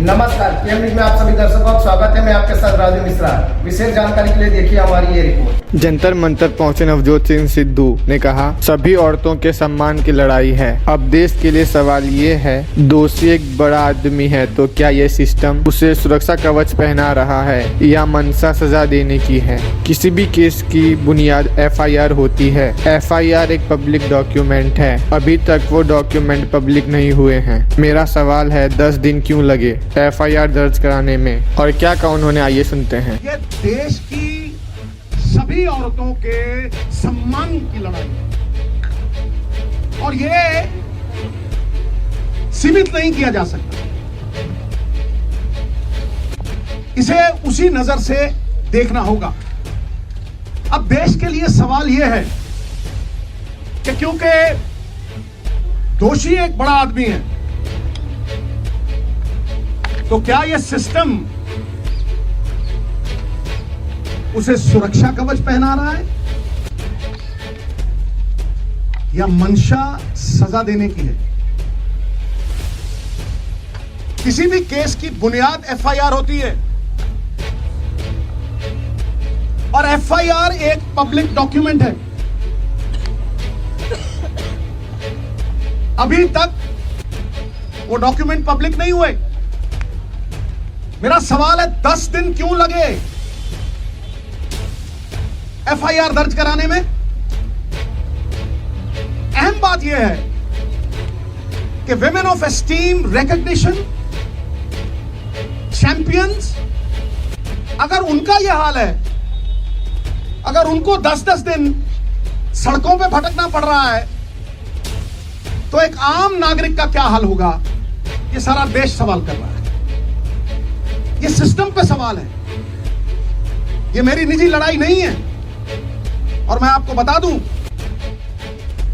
नमस्कार, PM news में आप सभी दर्शकों का स्वागत है। मैं आपके साथ राजू मिश्रा। विशेष जानकारी के लिए देखिए हमारी ये रिपोर्ट। जंतर मंतर पहुंचे नवजोत सिंह सिद्धू ने कहा, सभी औरतों के सम्मान की लड़ाई है। अब देश के लिए सवाल ये है, दोषी एक बड़ा आदमी है तो क्या ये सिस्टम उसे सुरक्षा कवच पहना रहा है या मंशा सजा देने की है। किसी भी केस की बुनियाद FIR होती है। FIR एक पब्लिक डॉक्यूमेंट है। अभी तक वो डॉक्यूमेंट पब्लिक नहीं हुए हैं। मेरा सवाल है, 10 दिन क्यों लगे FIR दर्ज कराने में, और क्या कहा उन्होंने, आइए सुनते हैं। ये देश की सभी औरतों के सम्मान की लड़ाई है और ये सीमित नहीं किया जा सकता। इसे उसी नजर से देखना होगा। अब देश के लिए सवाल यह है कि क्योंकि दोषी एक बड़ा आदमी है तो क्या यह सिस्टम उसे सुरक्षा कवच पहना रहा है या मंशा सजा देने की है। किसी भी केस की बुनियाद FIR होती है और FIR एक पब्लिक डॉक्यूमेंट है। अभी तक वो डॉक्यूमेंट पब्लिक नहीं हुए। मेरा सवाल है, 10 दिन क्यों लगे FIR दर्ज कराने में। अहम बात यह है कि women of esteem, recognition, champions, अगर उनका यह हाल है, अगर उनको 10-10 दिन सड़कों पे भटकना पड़ रहा है तो एक आम नागरिक का क्या हाल होगा। यह सारा देश सवाल कर रहा है। यह सिस्टम पे सवाल है। यह मेरी निजी लड़ाई नहीं है। और मैं आपको बता दूं,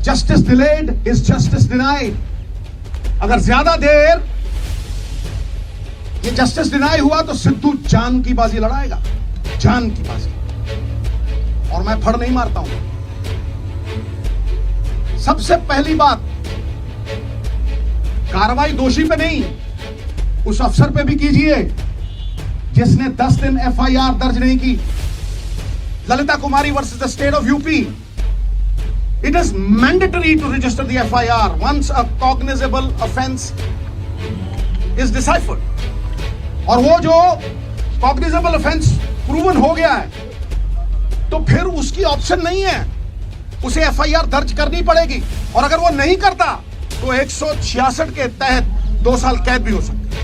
justice delayed is justice denied. अगर ज्यादा देर ये जस्टिस डिनाई हुआ तो सिद्धू जान की बाजी लड़ाएगा, जान की बाजी। और मैं फड़ नहीं मारता हूं। सबसे पहली बात, कार्रवाई दोषी पे नहीं, उस अफसर पे भी कीजिए जिसने 10 दिन FIR दर्ज नहीं की। Lalita Kumari versus the state of UP, it is mandatory to register the FIR once a cognizable offense is deciphered. और वो जो cognizable offense proven हो गया है तो फिर उसकी ऑप्शन नहीं है, उसे FIR दर्ज करनी पड़ेगी। और अगर वो नहीं करता तो 166 के तहत 2 साल कैद भी हो सकती है।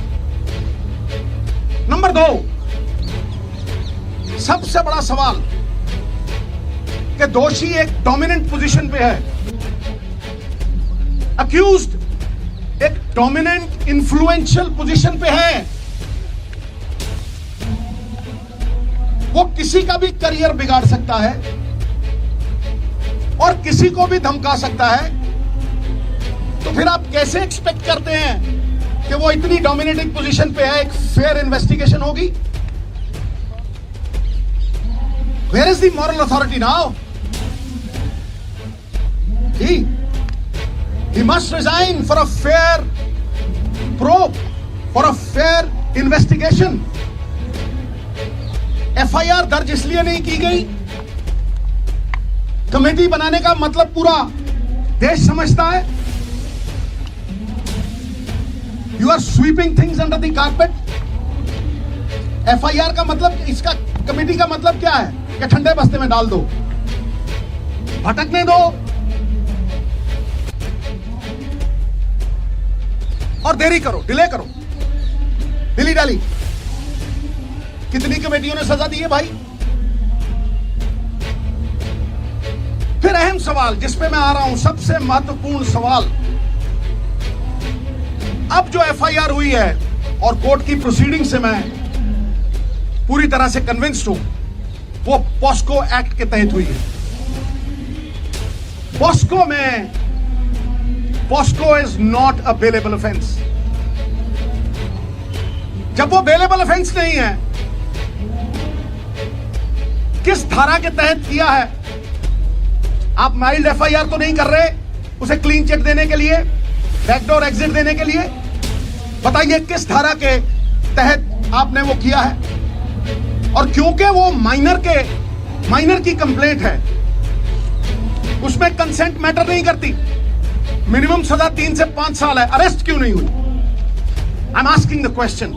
नंबर 2, सबसे बड़ा सवाल कि दोषी एक डोमिनेंट पोजीशन पे है, अक्यूज्ड एक डोमिनेंट इन्फ्लुएंशियल पोजीशन पे है। वो किसी का भी करियर बिगाड़ सकता है और किसी को भी धमका सकता है। तो फिर आप कैसे एक्सपेक्ट करते हैं कि वो इतनी डोमिनेटिंग पोजीशन पे है, एक फेयर इन्वेस्टिगेशन होगी। Where is the moral authority now? He must resign for a fair probe, for a fair investigation. FIR दर्ज इसलिए नहीं की गई, कमेटी बनाने का मतलब पूरा देश समझता है। You are sweeping things under the carpet. FIR का मतलब, इसका कमेटी का मतलब क्या है कि ठंडे बस्ते में डाल दो, भटकने दो और देरी करो, डिले करो, डिली डाली। कितनी कमेटियों ने सजा दी है भाई। फिर अहम सवाल जिस पे मैं आ रहा हूं, सबसे महत्वपूर्ण सवाल, अब जो FIR हुई है और कोर्ट की प्रोसीडिंग से मैं पूरी तरह से कन्विंस्ड हूं, वो पॉस्को एक्ट के तहत हुई है। पॉस्को में, POCSO is not a bailable offence. जब वो बेलेबल ऑफेंस नहीं है, किस धारा के तहत किया है? आप माइल्ड FIR तो नहीं कर रहे उसे क्लीन चिट देने के लिए, बैकडोर एग्जिट देने के लिए। बताइए किस धारा के तहत आपने वो किया है। और क्योंकि वो माइनर की कंप्लेंट है, उसमें कंसेंट मैटर नहीं करती, मिनिमम सजा 3 से 5 साल है, अरेस्ट क्यों नहीं हुई? I am asking the question,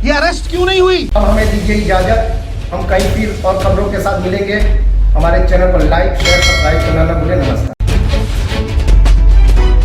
ये अरेस्ट क्यों नहीं हुई? अब हमें दीजिए इजाजत, हम कई फिर और खबरों के साथ मिलेंगे। हमारे चैनल पर लाइक शेयर सब्सक्राइब करना न भूलें। नमस्कार।